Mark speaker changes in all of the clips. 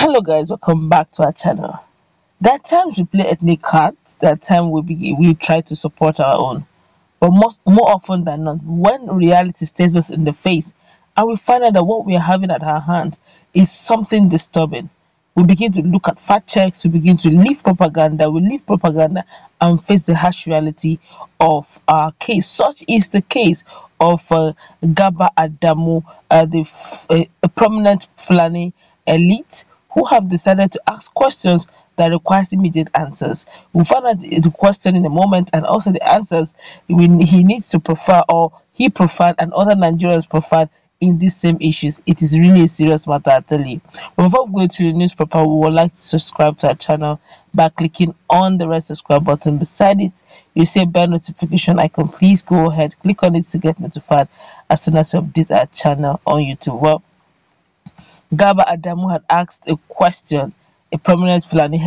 Speaker 1: Hello guys, welcome back to our channel. There are times we play ethnic cards, there are times we try to support our own. But more often than not, when reality stares us in the face and we find out that what we are having at our hands is something disturbing, we begin to look at fact checks, we leave propaganda and face the harsh reality of our case. Such is the case of Gaba Adamu, a prominent Fulani elite who have decided to ask questions that requires immediate answers. We'll find out the question in a moment and also the answers he needs to prefer, or he preferred and other Nigerians preferred in these same issues. It is really a serious matter, I tell you. But before we go to the news proper, we would like to subscribe to our channel by clicking on the red subscribe button. Beside it, you see a bell notification icon. Please go ahead, click on it to get notified as soon as we update our channel on YouTube. Well, Gaba Adamu had asked a question, a prominent Fulani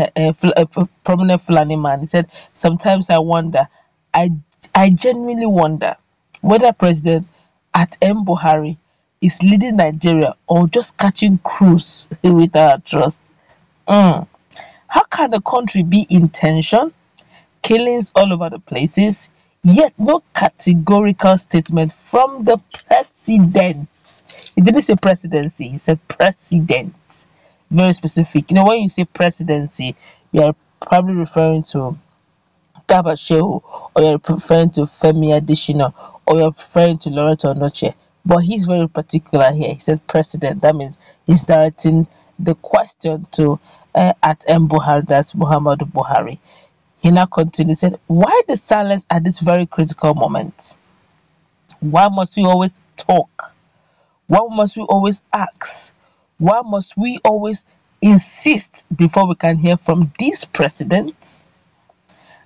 Speaker 1: man. He said, "Sometimes I wonder, I I genuinely wonder whether President Buhari is leading Nigeria or just catching cruise with our trust. Mm. How can the country be in tension, killings all over the places, yet no categorical statement from the president?" He didn't say presidency, he said president. Very specific. When you say presidency, you are probably referring to Garba Shehu, or you're referring to Femi Adesina, or you're referring to Loreto Onoche. But he's very particular here. He said president. That means he's directing the question to at M. Buhari, that's Muhammadu Buhari. He now continues, said, "Why the silence at this very critical moment? Why must we always talk? Why must we always ask? Why must we always insist before we can hear from this president?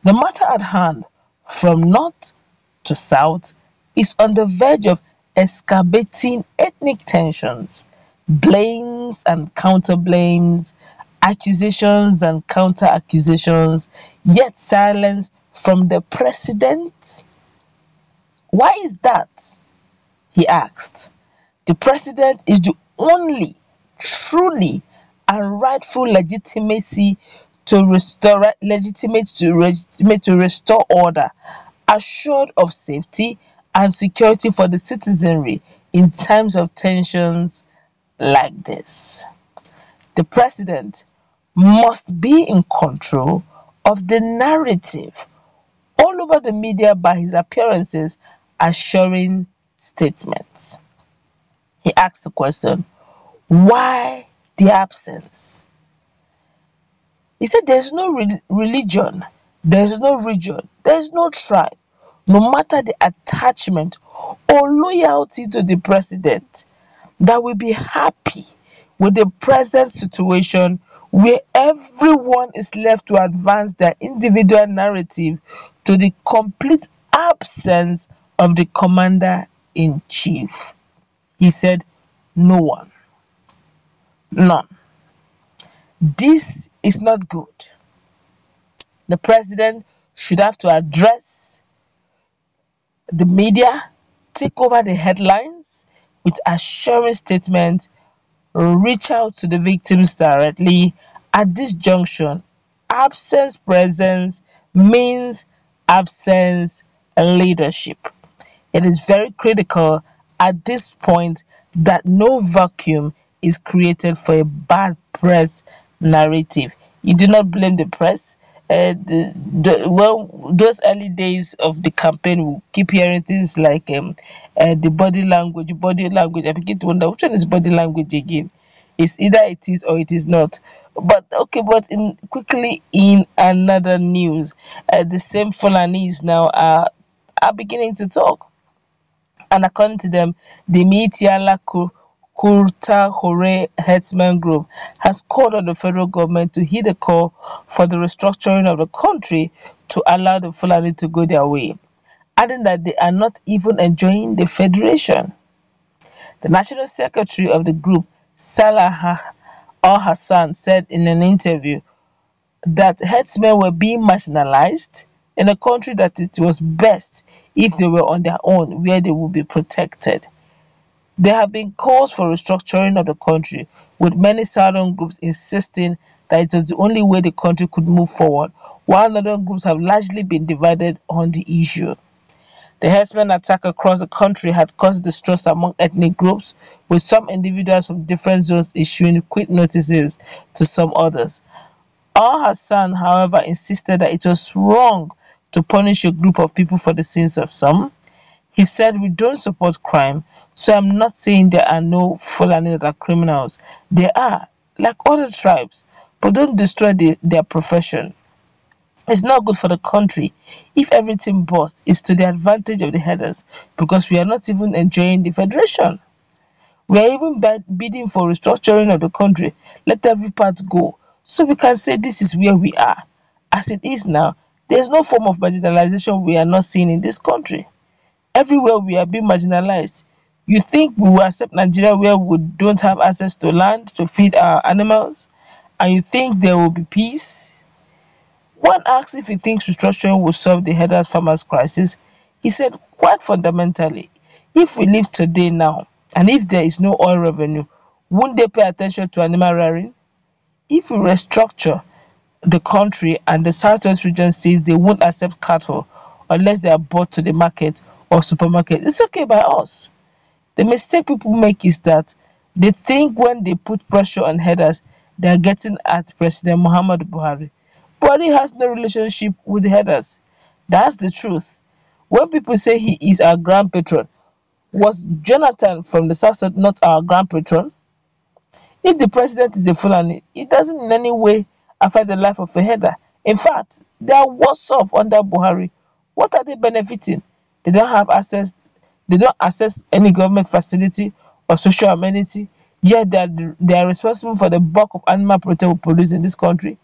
Speaker 1: The matter at hand, from north to south, is on the verge of escalating ethnic tensions, blames and counter-blames, accusations and counter-accusations, yet silence from the president. Why is that?" he asked. The president is the only truly and rightful legitimacy to restore order, assured of safety and security for the citizenry in times of tensions like this. The president must be in control of the narrative all over the media by his appearances, assuring statements. He asked the question, why the absence? He said there's no religion, there's no region, there's no tribe, no matter the attachment or loyalty to the president, that will be happy with the present situation where everyone is left to advance their individual narrative to the complete absence of the commander-in-chief. He said, no one, none. This is not good. The president should have to address the media, take over the headlines with assuring statements, reach out to the victims directly. At this junction, absence presence means absence leadership. It is very critical at this point that no vacuum is created for a bad press narrative. You do not blame the press. Those early days of the campaign, we keep hearing things like the body language. I begin to wonder which one is body language again. It's either it is or it is not. But okay, quickly in another news, the same Fulanis now are beginning to talk. And according to them, the Miyetti Allah Kurta Hore Herdsmen Group has called on the federal government to heed the call for the restructuring of the country to allow the Fulani to go their way, adding that they are not even enjoying the federation. The national secretary of the group, Salah Al-Hassan, said in an interview that herdsmen were being marginalized in a country, that it was best if they were on their own, where they would be protected. There have been calls for restructuring of the country, with many southern groups insisting that it was the only way the country could move forward, while northern groups have largely been divided on the issue. The herdsmen attack across the country had caused distrust among ethnic groups, with some individuals from different zones issuing quit notices to some others. Al Hassan, however, insisted that it was wrong to punish a group of people for the sins of some. He said, "We don't support crime, so I'm not saying there are no Fulani that are criminals. There are, like other tribes, but don't destroy their profession. It's not good for the country if everything busts. It's to the advantage of the headers because we are not even enjoying the federation. We are even bidding for restructuring of the country. Let every part go so we can say this is where we are. As it is now, there's no form of marginalization we are not seeing in this country. Everywhere we are being marginalized. You think we will accept Nigeria where we don't have access to land to feed our animals? And you think there will be peace?" When asked if he thinks restructuring will solve the headers farmers crisis, he said, "Quite fundamentally, if we live today now, and if there is no oil revenue, won't they pay attention to animal rearing? If we restructure the country and the southwest region says they won't accept cattle unless they are brought to the market or supermarket, it's okay by us." The mistake people make is that they think when they put pressure on headers, they are getting at President Muhammad Buhari. Buhari has no relationship with the headers. That's the truth. When people say he is our grand patron, was Jonathan from the South not our grand patron? If the president is a Fulani, it doesn't in any way affect the life of a header. In fact, they are worse off under Buhari. What are they benefiting? They don't have access, they don't access any government facility or social amenity, yet they are responsible for the bulk of animal protein we produce in this country.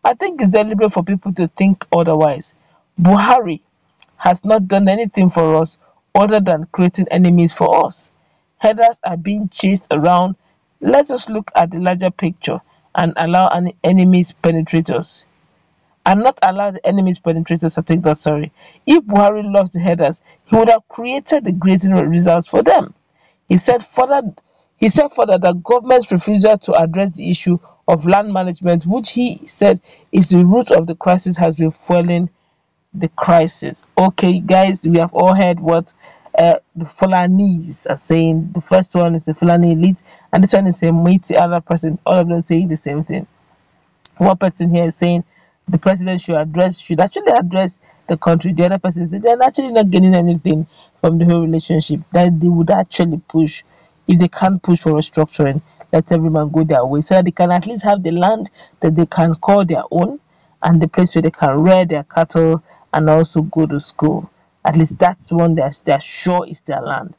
Speaker 1: I think it's deliberate for people to think otherwise. Buhari has not done anything for us other than creating enemies for us. Headers are being chased around. Let us look at the larger picture and allow an enemies penetrate us. And not allow the enemies penetrators to take that sorry. If Buhari loves the headers, he would have created the grazing results for them. He said further that government's refusal to address the issue of land management, which he said is the root of the crisis, has been fueling the crisis. Okay, guys, we have all heard what the Fulanis are saying. The first one is the Fulani elite, and this one is a Miyetti Allah person. All of them saying the same thing. One person here is saying the president should actually address the country. The other person said they're actually not getting anything from the whole relationship. That they would actually push. If they can't push for restructuring, let every man go their way so that they can at least have the land that they can call their own and the place where they can rear their cattle and also go to school. At least that's one they're sure is their land.